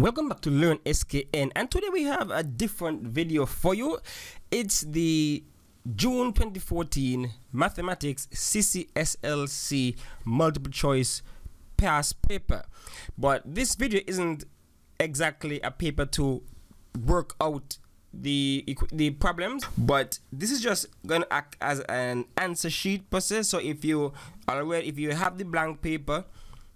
Welcome back to Learn SKN, and today we have a different video for you. It's the June 2014 Mathematics CCSLC multiple choice past paper. But this video isn't exactly a paper to work out the problems, but this is just going to act as an answer sheet per se. So if you have the blank paper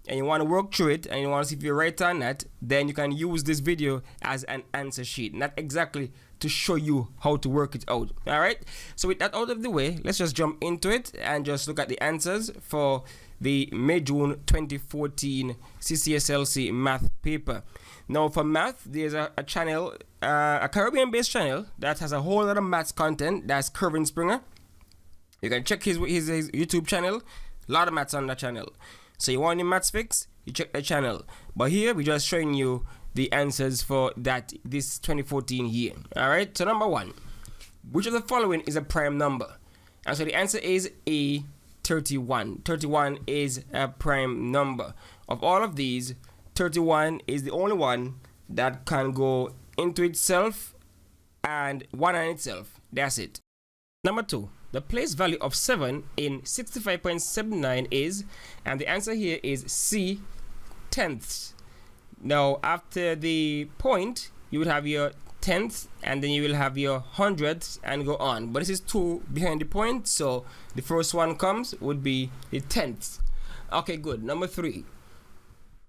and you want to work through it and you want to see if you're right or not, then you can use this video as an answer sheet, not exactly to show you how to work it out. All right, so with that out of the way, let's just jump into it and just look at the answers for the May-June 2014 CCSLC math paper. Now for math, there's a channel, a Caribbean based channel that has a whole lot of maths content. That's Kervin Springer. You can check his YouTube channel, a lot of maths on that channel. So you want your maths fix, you check the channel. But here we're just showing you the answers for this 2014 year. All right, so number one, which of the following is a prime number? And so the answer is A, 31. 31 is a prime number. Of all of these, 31 is the only one that can go into itself and one on itself. That's it. Number two, the place value of 7 in 65.79 is, and the answer here is C, tenths. Now after the point, you would have your tenths, and then you will have your hundredths and go on. But this is 2 behind the point, so the first one comes would be the tenths. Okay, good. Number three,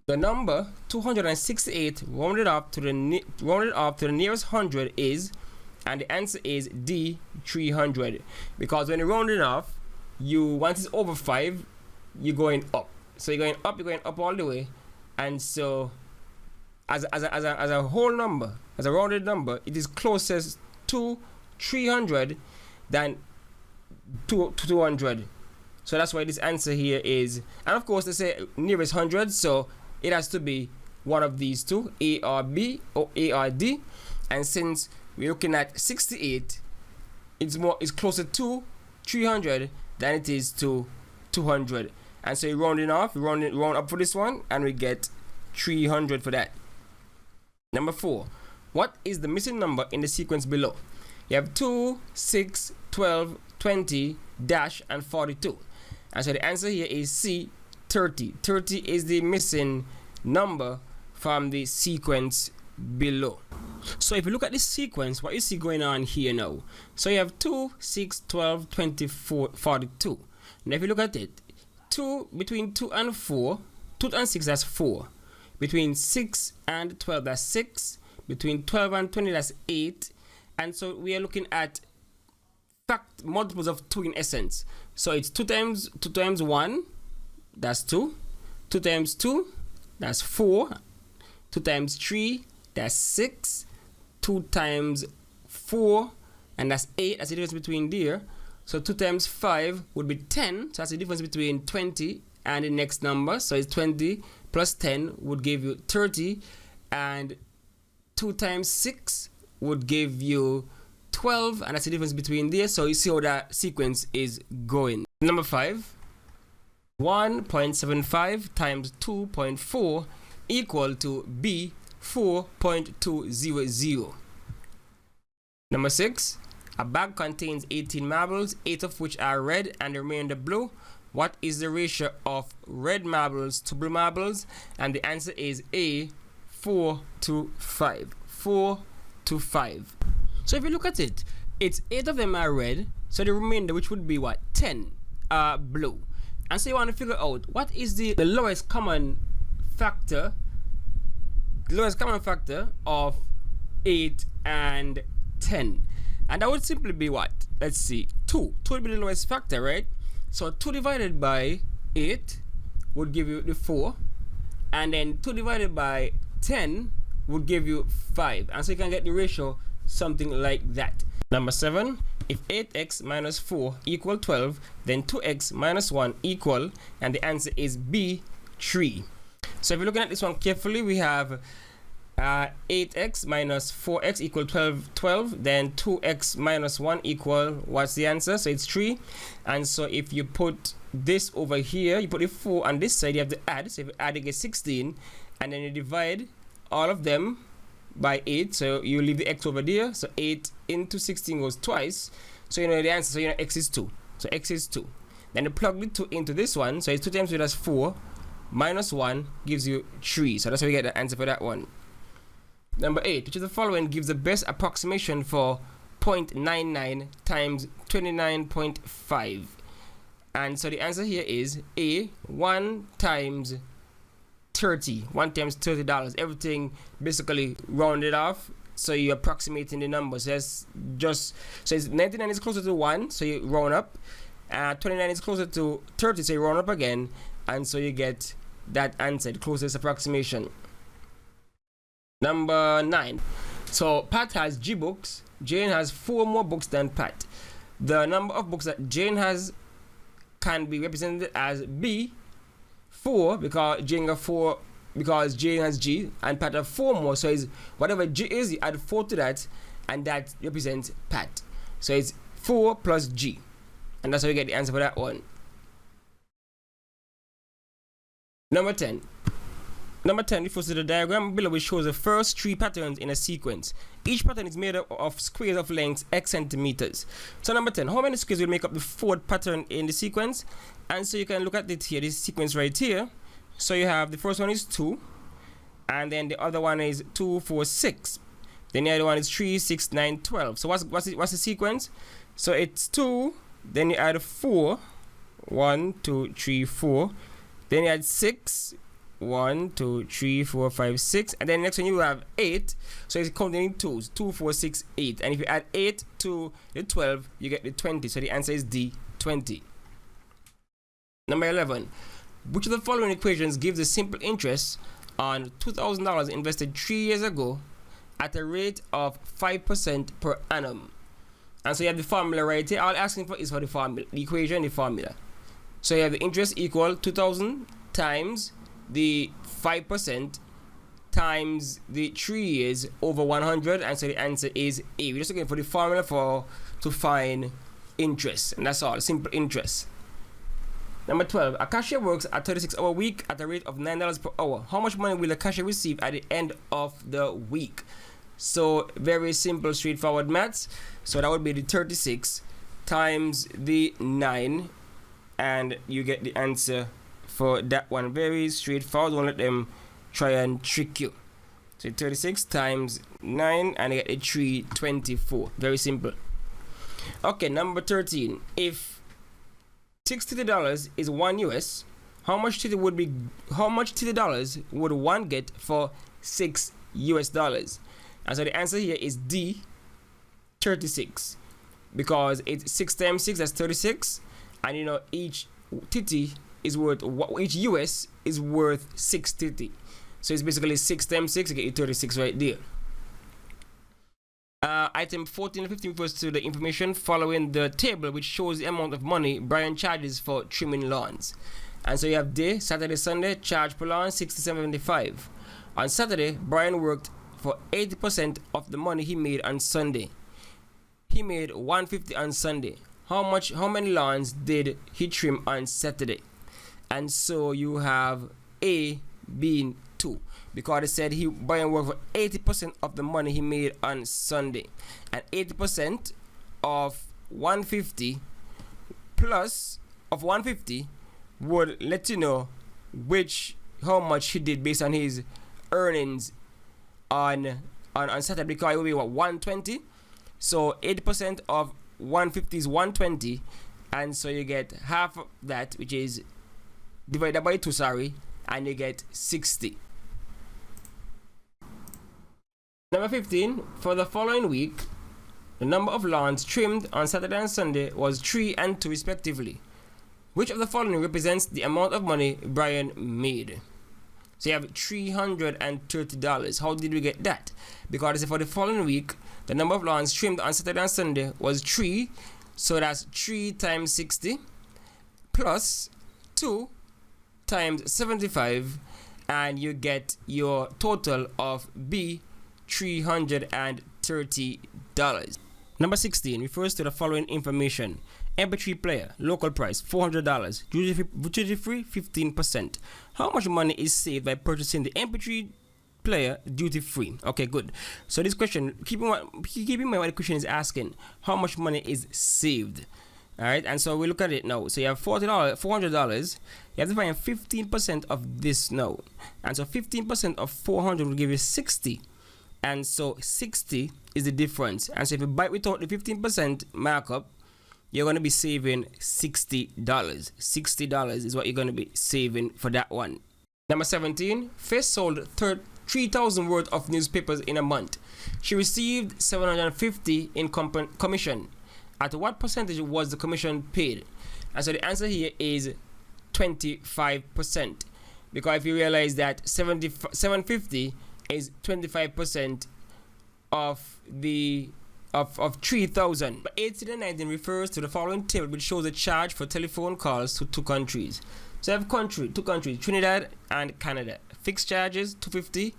the number 268 rounded up to the nearest hundred is, and the answer is D, 300. Because when you round it off, once it's over 5, you're going up. So you're going up all the way. And so as a whole number, as a rounded number, it is closest to 300 than to 200. So that's why this answer here is, and of course they say nearest 100, so it has to be one of these two, A or B or A or D. And since we're looking at 68, it's closer to 300 than it is to 200. And so you round it off, round up for this one, and we get 300 for that. Number four, what is the missing number in the sequence below? You have 2, 6, 12, 20, dash, and 42. And so the answer here is C, 30. 30 is the missing number from the sequence below. So if you look at this sequence, what you see going on here now, so you have 2, 6, 12, 24, 42. Now if you look at it, between 2 and 4, 2 and 6, that's 4. Between 6 and 12, that's 6. Between 12 and 20, that's 8. And so we are looking at multiples of 2 in essence. So it's 2 times 1, that's 2. 2 times 2, that's 4. 2 times 3, that's 6. 2 times 4, and that's 8. That's the difference between there. So 2 times 5 would be 10. So that's the difference between 20 and the next number. So it's 20 plus 10 would give you 30. And 2 times 6 would give you 12. And that's the difference between there. So you see how that sequence is going. Number 5. 1.75 times 2.4 equal to B, 4.200. Number 6, a bag contains 18 marbles, 8 of which are red and the remainder blue. What is the ratio of red marbles to blue marbles? And the answer is A, 4 to 5. 4 to 5. So if you look at it, it's 8 of them are red, so the remainder, which would be what? 10 are blue. And so you want to figure out what is the lowest common factor. The lowest common factor of 8 and 10, and that would simply be what? Let's see, 2 would be the lowest factor, right? So 2 divided by 8 would give you the 4, and then 2 divided by 10 would give you 5, and so you can get the ratio something like that. Number 7, if 8x minus 4 equal 12, then 2x minus 1 equal, and the answer is B, 3. So if you're looking at this one carefully, we have 8x minus 4x equal 12, then 2x minus 1 equal, what's the answer? So it's 3. And so if you put this over here, you put the 4 on this side, you have to add. So if you add, you get 16, and then you divide all of them by 8, so you leave the x over there, so 8 into 16 goes twice, so you know the answer, so you know x is 2, so x is 2. Then you plug the 2 into this one, so it's 2 times 2, that's 4, minus 1 gives you 3, so that's how we get the answer for that one. Number 8, which is the following gives the best approximation for 0.99 times 29.5. And so the answer here is A, 1 times 30. 1 times $30. Everything basically rounded off, so you're approximating the number. So it's just, so it's 99 is closer to 1, so you round up. 29 is closer to 30, so you round up again, and so you get that answer, the closest approximation. Number 9. So Pat has G books. Jane has 4 more books than Pat. The number of books that Jane has can be represented as B, 4, because Jane got 4, because Jane has G, and Pat have 4 more. So it's whatever G is, you add 4 to that, and that represents Pat. So it's 4 plus G, and that's how we get the answer for that one. Number 10. Number 10 refers to the diagram below, which shows the first 3 patterns in a sequence. Each pattern is made up of squares of length x centimeters. So number 10, how many squares will make up the 4th pattern in the sequence? And so you can look at it here, this sequence right here. So you have the first one is 2, and then the other one is 2, 4, 6. Then the other one is 3, 6, 9, 12. So what's the sequence? So it's 2, then you add 4, 1, 2, 3, 4. Then you add 6, 1, 2, 3, 4, 5, 6, and then next one you have 8, so it's counting in 2s, 2, 4, 6, 8, and if you add 8 to the 12, you get the 20, so the answer is D, 20. Number 11, which of the following equations gives the simple interest on $2,000 invested 3 years ago at a rate of 5% per annum? And so you have the formula right here. All I'm asking for is for the formula, the equation, the formula. So you have the interest equal 2,000 times the 5% times the 3 years over 100, and so the answer is A. We're just looking for the formula to find interest, and that's all, simple interest. Number 12, a cashier works a 36-hour week at a rate of $9 per hour. How much money will the cashier receive at the end of the week? So very simple, straightforward maths. So that would be the 36 times the 9, and you get the answer for that one. Very straightforward. Don't let them try and trick you. So 36 times 9, and I get a 324. Very simple. Okay, number 13. If $60 is $1 US, how much $30 would one get for $6 US? And so the answer here is D, 36, because it's 6 times 6, that's 36, and you know each TT is worth, each US is worth 6 TT. So it's basically 6 times 6, you get you 36 right there. Item 14 and 15 refers to the information following the table, which shows the amount of money Brian charges for trimming lawns. And so you have day, Saturday, Sunday, charge per lawn $67.75. On Saturday, Brian worked for 80% of the money he made on Sunday. He made $150 on Sunday. How many lawns did he trim on Saturday? And so you have A being 2, because it said Brian worked for 80% of the money he made on Sunday, and 80% of 150 plus of 150 would let you know how much he did based on his earnings on Saturday, because it will be 120. So 80% of 150 is 120, and so you get half of that, which is divided by 2, and you get 60. Number 15, for the following week, the number of lawns trimmed on Saturday and Sunday was 3 and 2 respectively. Which of the following represents the amount of money Brian made? So you have $330. How did we get that? Because for the following week, the number of lawns trimmed on Saturday and Sunday was 3, so that's 3 times 60 plus 2 times 75, and you get your total of B, $330. Number 16 refers to the following information. MP3 player, local price $400, duty free 15%. How much money is saved by purchasing the MP3 player duty free. Okay, good. So this question, keep in mind what the question is asking: how much money is saved? All right, and so we look at it now. So you have $400. You have to find 15% of this now, and so 15% of 400 will give you 60, and so 60 is the difference. And so if you buy without the 15% markup, you're going to be saving $60. $60 is what you're going to be saving for that one. Number 17, Faith sold 3,000 worth of newspapers in a month. She received $750 in commission. At what percentage was the commission paid? And so the answer here is 25%, because if you realize that 750 is 25% of the of 3,000. But 18 and 19 refers to the following table, which shows a charge for telephone calls to two countries. So I have two countries, Trinidad and Canada. Fixed charges $250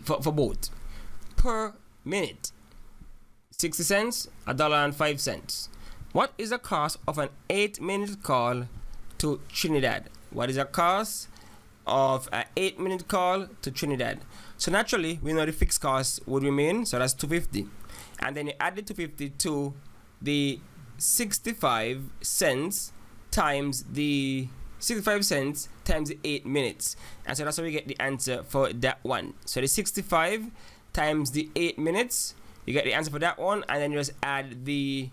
for both per minute. 60 cents, $1.05. What is the cost of an 8-minute call to Trinidad? What is the cost of an 8-minute call to Trinidad? So naturally, we know the fixed cost would remain, so that's $250. And then you add the $250 to the 65 cents times the 8 minutes. And so that's how we get the answer for that one. So the 65 times the 8 minutes, you get the answer for that one, and then you just add the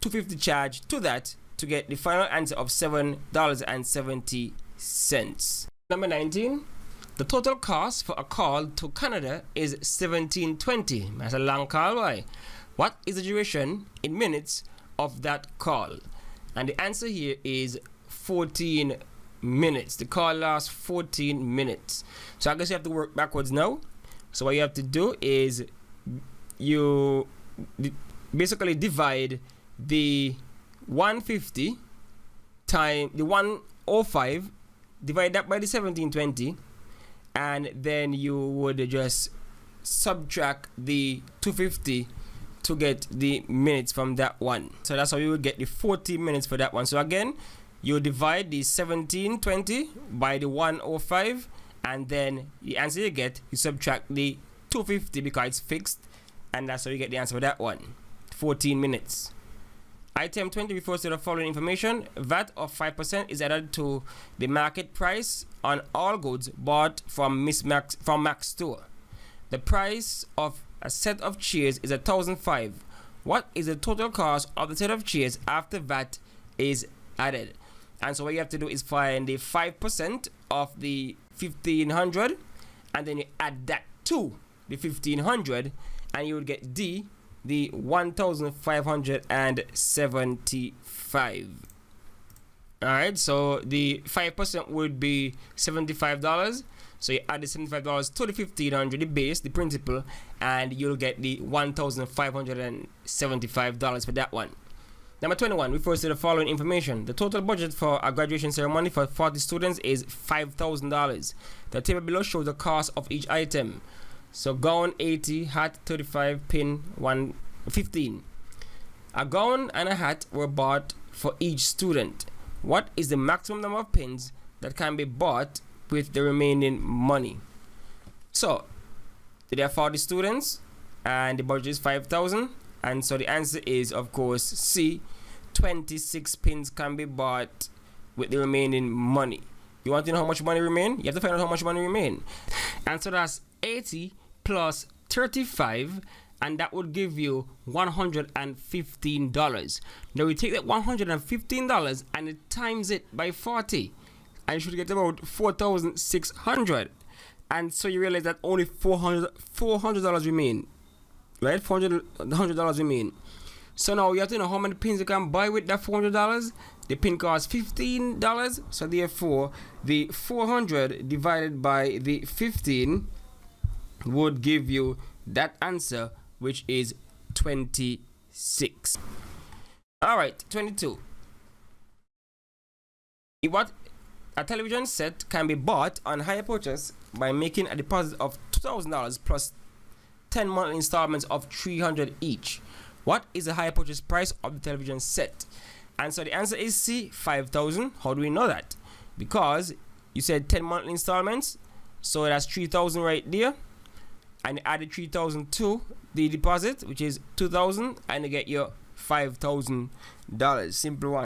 $250 charge to that to get the final answer of $7.70. Number 19, the total cost for a call to Canada is $17.20. That's a long call. Why? What is the duration in minutes of that call? And the answer here is 14 minutes. The call lasts 14 minutes. So I guess you have to work backwards now. So what you have to do is you basically divide the 150 times the 105, divide that by the 1720, and then you would just subtract the 250 to get the minutes from that one. So that's how you would get the 40 minutes for that one. So again, you divide the 1720 by the 105, and then the answer you get, you subtract the 250 because it's fixed, and that's how you get the answer for that one. 14 minutes. Item 20 refers to the following information. VAT of 5% is added to the market price on all goods bought from Max Store. The price of a set of chairs is $1,005. What is the total cost of the set of chairs after VAT is added? And so what you have to do is find the 5% of the 1,500, and then you add that to the 1,500, and you will get the 1,575. All right, so the 5% would be $75. So you add the $75 to the 1,500, the base, the principal, and you'll get the $1,575 for that one. Number 21 refers to the following information. The total budget for a graduation ceremony for 40 students is $5,000. The table below shows the cost of each item. So gown 80, hat 35, pin 115. A gown and a hat were bought for each student. What is the maximum number of pins that can be bought with the remaining money? So there are 40 students and the budget is 5,000, and so the answer is, of course, C. 26 pins can be bought with the remaining money. You want to know how much money remain? You have to find out how much money remain. And so that's 80 plus 35, and that would give you $115. Now we take that $115 and it times it by 40, and you should get about 4,600. And so you realize that only $400 remain, right? $400 remain. So now you have to know how many pins you can buy with that $400. The pin costs $15, so therefore the 400 divided by the 15 would give you that answer, which is 26. All right, 22. What a television set can be bought on hire purchase by making a deposit of $2,000 plus 10 monthly installments of $300 each. What is the hire purchase price of the television set? And so the answer is C, 5,000. How do we know that? Because you said 10 monthly installments, so that's 3,000 right there. and add the 3,000 to the deposit, which is 2,000, and you get your $5,000. Simple one.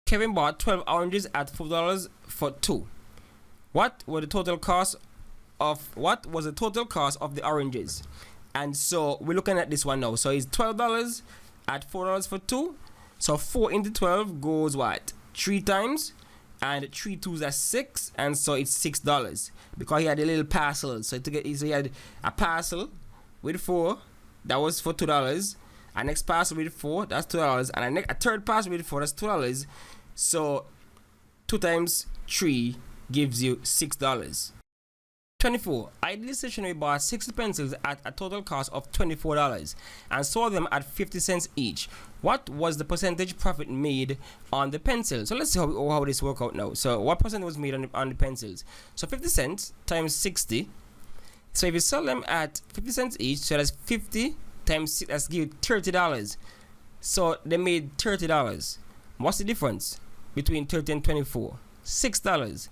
Kevin bought 12 oranges at $4 for 2. What was the total cost of the oranges? And so we're looking at this one now. So it's $12 at $4 for 2. So 4 into 12 goes what? 3 times, and 3 2s are 6, and so it's $6 because he had a little parcel. So he had a parcel with 4 that was for $2. A next parcel with 4, that's $2, and a third parcel with 4, that's $2. So 2 times 3 gives you $6. 24. Ideally stationery bought 60 pencils at a total cost of $24 and sold them at 50 cents each. What was the percentage profit made on the pencils? So let's see how this work out now. So what percent was made on the pencils? So 50 cents times 60. So if you sell them at 50 cents each, so that's 50 times 6, that's give you $30. So they made $30. What's the difference between 30 and 24? $6.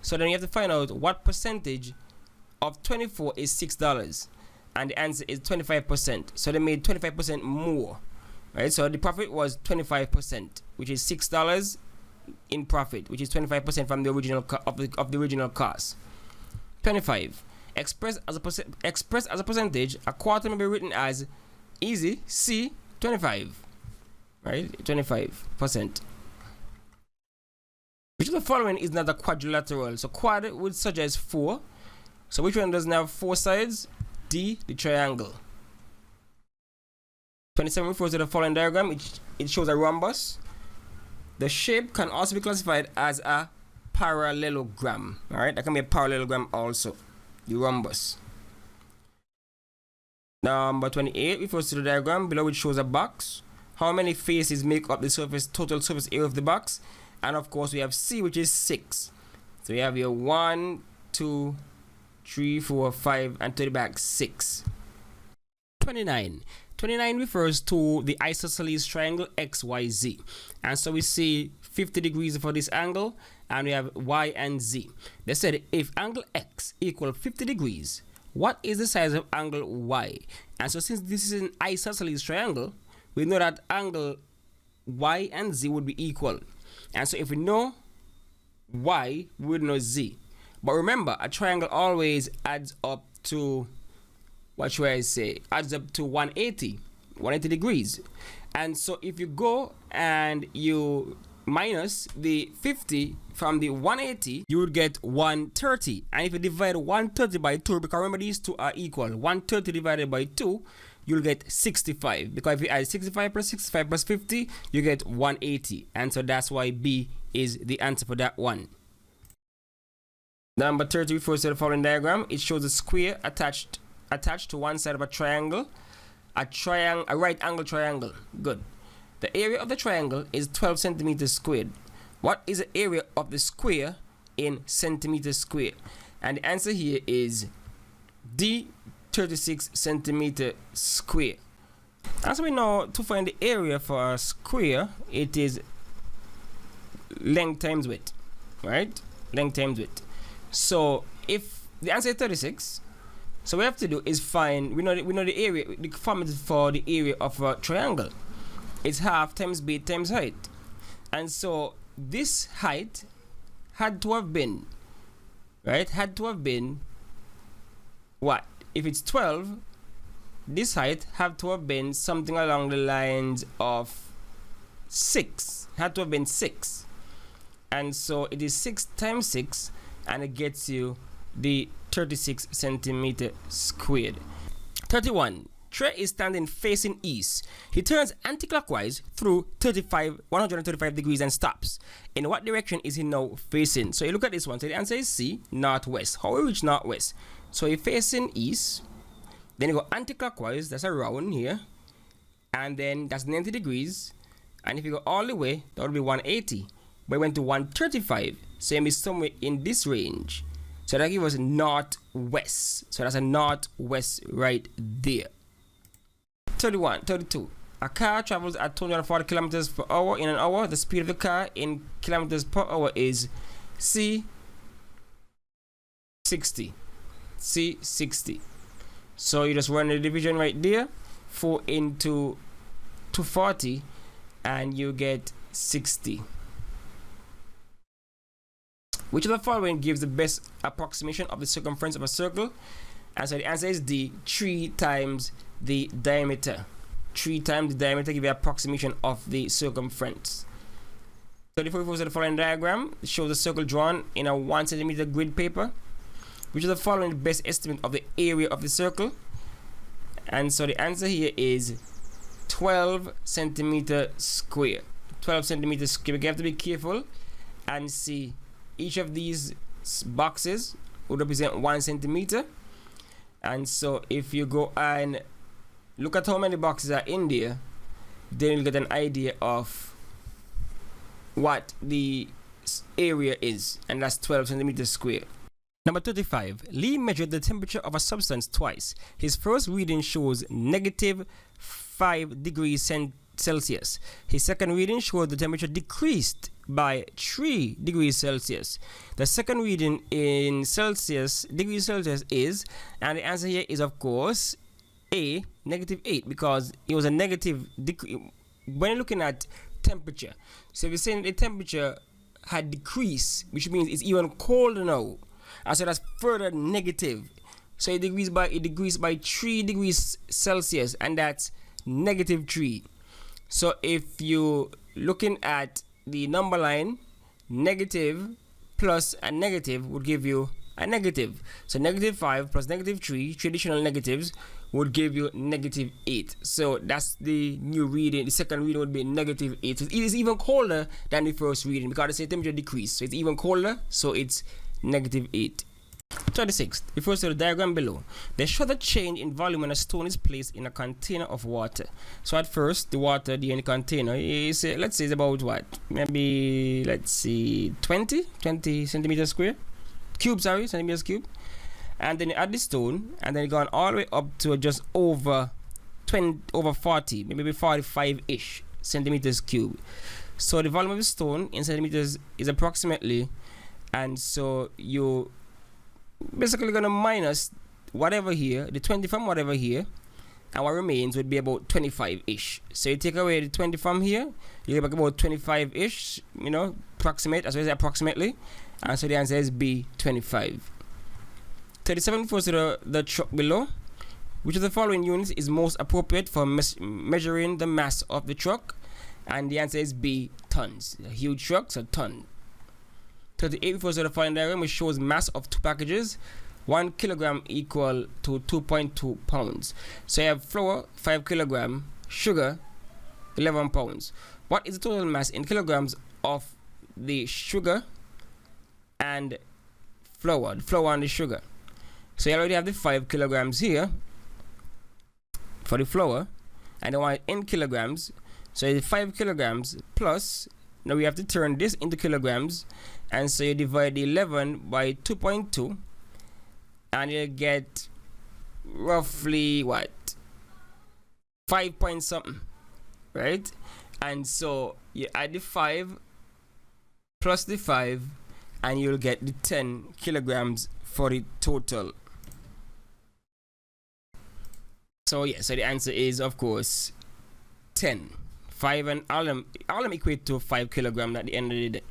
So then you have to find out what percentage of 24 is $6, and the answer is 25%. So they made 25% more, right? So the profit was 25%, which is $6 in profit, which is 25% from the original of the original cost. 25. Expressed as a percentage, a quarter may be written as easy C 25, right? 25%. Which of the following is not a quadrilateral? So quad would suggest 4. So which one doesn't have 4 sides? D, the triangle. 27 refers to the following diagram. It shows a rhombus. The shape can also be classified as a parallelogram. Alright, that can be a parallelogram also. The rhombus. Number 28 refers to the diagram below, which shows a box. How many faces make up the total surface area of the box? And of course we have C, which is 6. So we have here 1, 2, 3, 4, 5, and to the back 6. 29. 29 refers to the isosceles triangle XYZ. And so we see 50 degrees for this angle, and we have Y and Z. They said if angle X equals 50 degrees, what is the size of angle Y? And so since this is an isosceles triangle, we know that angle Y and Z would be equal. And so if we know Y, we would know Z. But remember, a triangle always adds up to, what should I say, adds up to 180 degrees. And so if you go and you minus the 50 from the 180, you would get 130. And if you divide 130 by 2, because remember these two are equal, 130 divided by 2, you'll get 65. Because if you add 65 plus 65 plus 50, you get 180. And so that's why B is the answer for that one. Number 30 refers to the following diagram. It shows a square attached to one side of a triangle, a right angle triangle. Good. The area of the triangle is 12 centimeters squared. What is the area of the square in centimeters squared? And the answer here is D, 36 centimeter square. As we know, to find the area for a square, it is length times width, right? Length times width. So if the answer is 36, so what we have to do is find, we know the area, the formula for the area of a triangle. It's half times base times height. And so this height had to have been, right? Had to have been what? If it's 12, this height had to have been something along the lines of 6. Had to have been 6. And so it is 6 times 6, and it gets you the 36 centimeter squared. 31. Trey is standing facing east. He turns anti-clockwise through 135 degrees and stops. In what direction is he now facing? So you look at this one. So the answer is C, northwest. How we reach northwest? So you're facing east, then you go anti-clockwise, that's around here, and then that's 90 degrees, and if you go all the way, that would be 180. But we went to 135, so you'll be somewhere in this range. So that gives us northwest. So that's a northwest right there. 32. A car travels at 240 kilometers per hour in an hour. The speed of the car in kilometers per hour is C60. So you just run the division right there, 4 into 240, and you get 60. Which of the following gives the best approximation of the circumference of a circle? And so the answer is D, 3 times the diameter. 3 times the diameter gives you an approximation of the circumference. So the following diagram shows a circle drawn in a 1 centimeter grid paper. Which of the following the best estimate of the area of the circle? And so the answer here is 12 centimeter square. 12 centimeters square. You have to be careful and see each of these boxes would represent 1 centimeter. And so if you go and look at how many boxes are in there, then you'll get an idea of what the area is, and that's 12 centimeters square. Number 35. Lee measured the temperature of a substance twice. His first reading shows negative 5 degrees Celsius. His second reading showed the temperature decreased by 3 degrees Celsius. The second reading in degrees Celsius is, and the answer here is of course A, negative 8, because it was a negative degree when you're looking at temperature. So if you're saying the temperature had decreased, which means it's even colder now, and so that's further negative. So it decreased by 3 degrees Celsius, and that's negative 3. So if you looking at the number line, negative plus a negative would give you a negative. So negative 5 plus negative 3, traditional negatives, would give you negative 8. So that's the new reading. The second reading would be negative 8. So it is even colder than the first reading because the temperature decreased. So it's even colder, so it's negative 8. 36. Refers to the diagram below. They show the change in volume when a stone is placed in a container of water. So at first, the water in the container is, let's say, it's about what? Maybe, let's see, 20 centimeters square. Centimeters cube. And then you add the stone, and then you go on all the way up to just over 40, maybe 45-ish centimeters cube. So the volume of the stone in centimeters is approximately, and so you basically gonna minus whatever here, the 20 from whatever here, and what remains would be about 25-ish. So you take away the 20 from here, you get back about 25-ish, you know, approximate, as well as approximately, and so the answer is B, 25. 37 refers to the truck below. Which of the following units is most appropriate for measuring the mass of the truck? And the answer is B, tons. A huge truck, so ton. 38 refers to the following diagram, which shows mass of 2 packages. 1 kilogram equal to 2.2 pounds. So you have flour, 5 kilogram, sugar, 11 pounds. What is the total mass in kilograms of the sugar and flour? The flour and the sugar. So you already have the 5 kilograms here for the flour, and I want it in kilograms. So it's 5 kilograms plus, now we have to turn this into kilograms, and so you divide the 11 by 2.2, and you get roughly what? 5 point something, right? And so you add the 5 plus the 5, and you'll get the 10 kilograms for the total. So yeah, so the answer is of course 10. 5 and all them equate to 5 kilogram at the end of the day.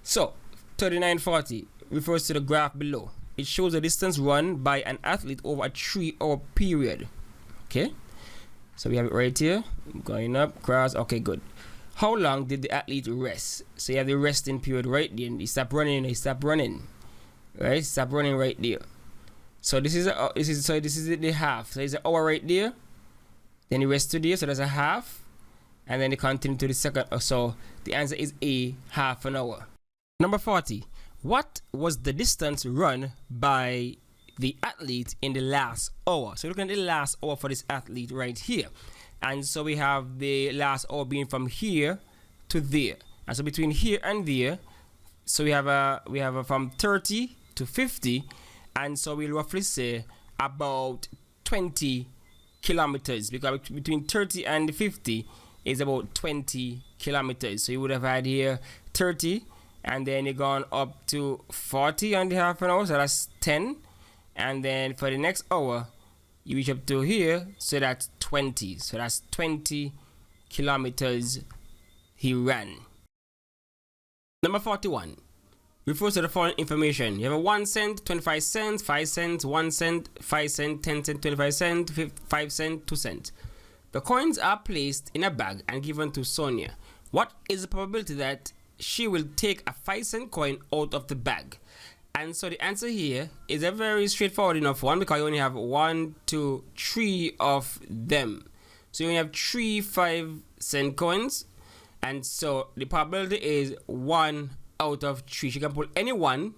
So 3940 refers to the graph below. It shows the distance run by an athlete over a 3-hour period. Okay, so we have it right here, going up, cross. Okay, good. How long did the athlete rest? So you have the resting period right there. He stopped running. He stopped running. Right, stop running right there. So this is the half. So it's an hour right there. Then the rest to there, so that's a half, and then they continue to the second. So the answer is A, half an hour. Number 40. What was the distance run by the athlete in the last hour? So looking at the last hour for this athlete right here, and so we have the last hour being from here to there, and so between here and there, so we have a from 30 to 50, and so we'll roughly say about 20 kilometers, because between 30 and 50 is about 20 kilometers. So you would have had here 30, and then you're gone up to 40 on the half an hour, so that's 10, and then for the next hour you reach up to here, so that's 20. So that's 20 kilometers he ran. Number 41 refers to the following information. You have a 1 cent, 25 cents, 5 cents, 1 cent, 5 cent, 10 cent, 25 cent, 5 cent, 2 cent. The coins are placed in a bag and given to Sonia. What is the probability that she will take a 5 cent coin out of the bag? And so the answer here is a very straightforward enough one, because you only have 1, 2, 3 of them. So you only have 3 5 cent coins, and so the probability is 1 out of 3. She can pull any one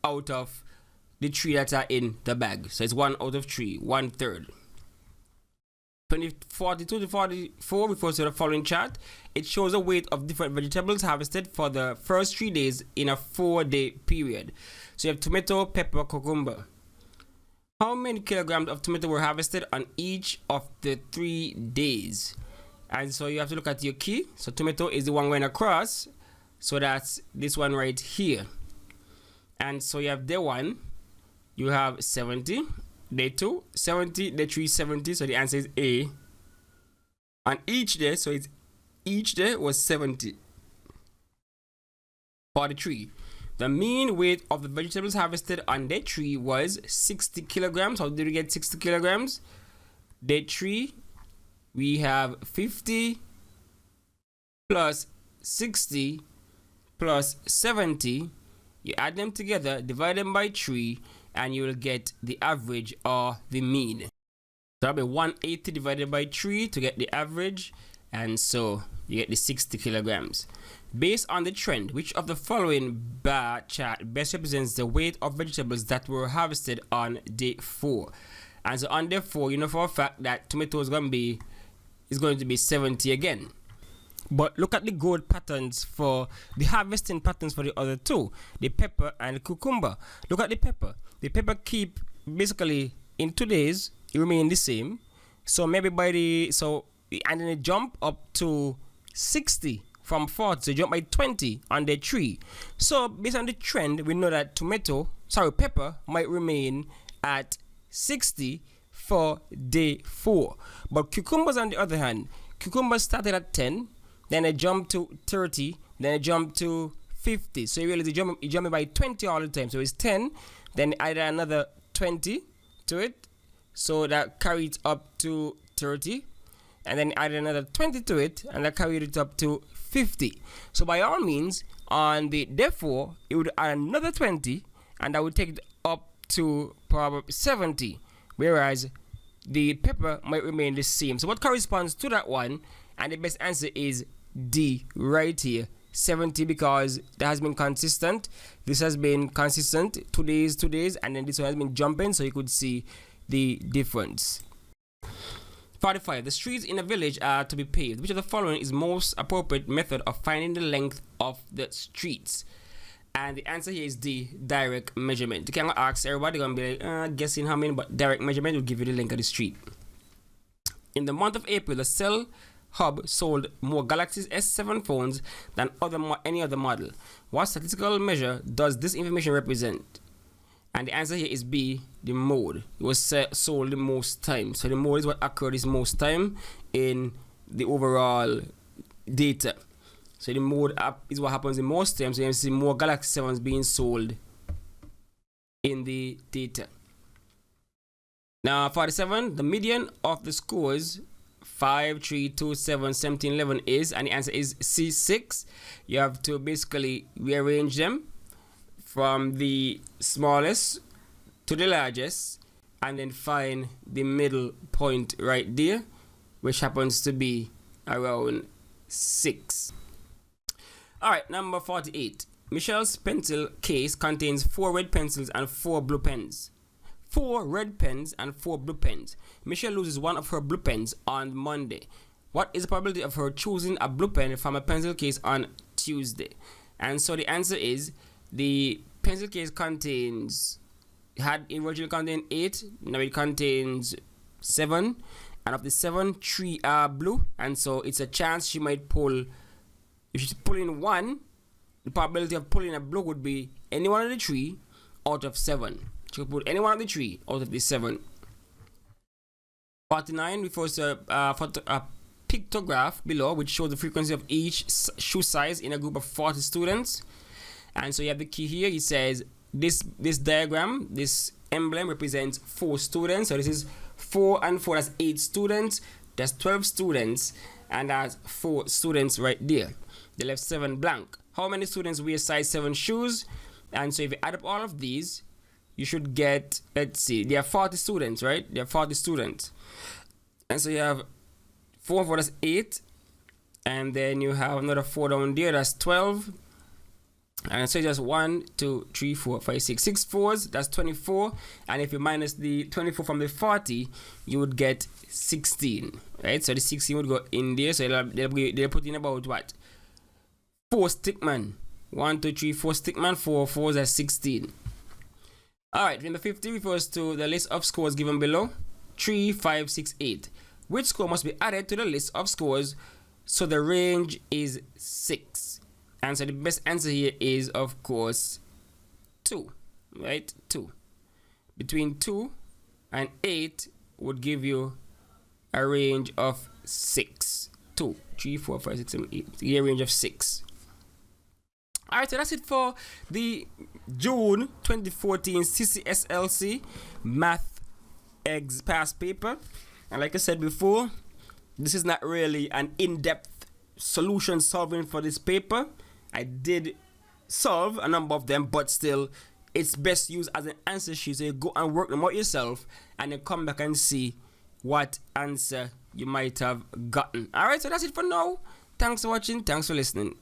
out of the 3 that are in the bag. So it's 1 out of 3, 1/3. 42 to 44 refers to the following chart. It shows the weight of different vegetables harvested for the first 3 days in a 4-day period. So you have tomato, pepper, cucumber. How many kilograms of tomato were harvested on each of the 3 days? And so you have to look at your key. So tomato is the one going across. So that's this one right here. And so you have day 1, you have 70. Day 2, 70. Day 3, 70. So the answer is A. On each day, so it's each day was 70. 43. The mean weight of the vegetables harvested on day 3 was 60 kilograms. How did we get 60 kilograms? Day 3, we have 50 plus 60 plus 70. You add them together, divide them by 3, and you will get the average or the mean. So that'll be 180 divided by 3 to get the average, and so you get the 60 kilograms. Based on the trend, which of the following bar chart best represents the weight of vegetables that were harvested on day 4? And so on day 4, you know for a fact that tomato is going to be 70 again. But look at the growth patterns for the harvesting patterns for the other two, the pepper and the cucumber. Look at the pepper. The pepper keep basically in 2 days it remain the same. So maybe and then it jump up to 60 from 40. So jump by 20 on day 3. So based on the trend, we know that pepper might remain at 60 for day 4. But cucumbers on the other hand, cucumbers started at 10. Then it jumped to 30, then it jumped to 50. So you realize you jump by 20 all the time. So it's 10, then add another 20 to it. So that carried it up to 30. And then add another 20 to it, and that carried it up to 50. So by all means, on the day 4, it would add another 20, and that would take it up to probably 70. Whereas the pepper might remain the same. So what corresponds to that one? And the best answer is D right here, 70, because that has been consistent. This has been consistent 2 days, and then this one has been jumping, so you could see the difference. 45. The streets in a village are to be paved. Which of the following is most appropriate method of finding the length of the streets? And the answer here is D, direct measurement. You can ask everybody, gonna be like, guessing how many, but direct measurement will give you the length of the street. In the month of April, the Cell Hub sold more Galaxy S7 phones than any other model. What statistical measure does this information represent? And the answer here is B, the mode. It was sold the most time. So the mode is what occurred is most time in the overall data. So the mode is what happens in most times. So you see more Galaxy 7s being sold in the data. Now 47, the median of the scores 5, 3, 2, 7, 17, 11 is, and the answer is C6. You have to basically rearrange them from the smallest to the largest, and then find the middle point right there, which happens to be around 6. Alright, number 48. Michelle's pencil case contains 4 red pencils and 4 blue pens. 4 red pens and 4 blue pens. Michelle loses one of her blue pens on Monday. What is the probability of her choosing a blue pen from a pencil case on Tuesday? And so the answer is, the pencil case had originally contained 8, now it contains 7, and of the 7, 3 are blue, and so it's a chance she might pull. If she's pulling 1, the probability of pulling a blue would be any one of the 3 out of 7. So you put any one of the 3 out of the 7. 49 refers to a pictograph below which shows the frequency of each shoe size in a group of 40 students. And so you have the key here. It says this diagram, this emblem represents 4 students. So this is 4 and 4, that's 8 students. That's 12 students, and that's 4 students right there. They left 7 blank. How many students wear size 7 shoes? And so if you add up all of these, you should get, let's see, there are 40 students, right? There are 40 students. And so you have 4 and 4, that's 8. And then you have another 4 down there, that's 12. And so just 1, 2, 3, 4, 5, 6, 6 4s, that's 24. And if you minus the 24 from the 40, you would get 16, right? So the 16 would go in there. So they'll put in about what? 4 stickman. 1, 2, 3, 4 stickman. 4 4s, that's 16. Alright, number 50 refers to the list of scores given below. 3, 5, 6, 8. Which score must be added to the list of scores so the range is 6? And so the best answer here is, of course, 2, right? 2. Between 2 and 8 would give you a range of 6. 2, 3, 4, 5, 6, 7, 8. A range of 6. Alright, so that's it for the June 2014 CCSLC Math Eggs past paper. And like I said before, this is not really an in-depth solution solving for this paper. I did solve a number of them, but still, it's best used as an answer sheet. So you go and work them out yourself, and then come back and see what answer you might have gotten. Alright, so that's it for now. Thanks for watching. Thanks for listening.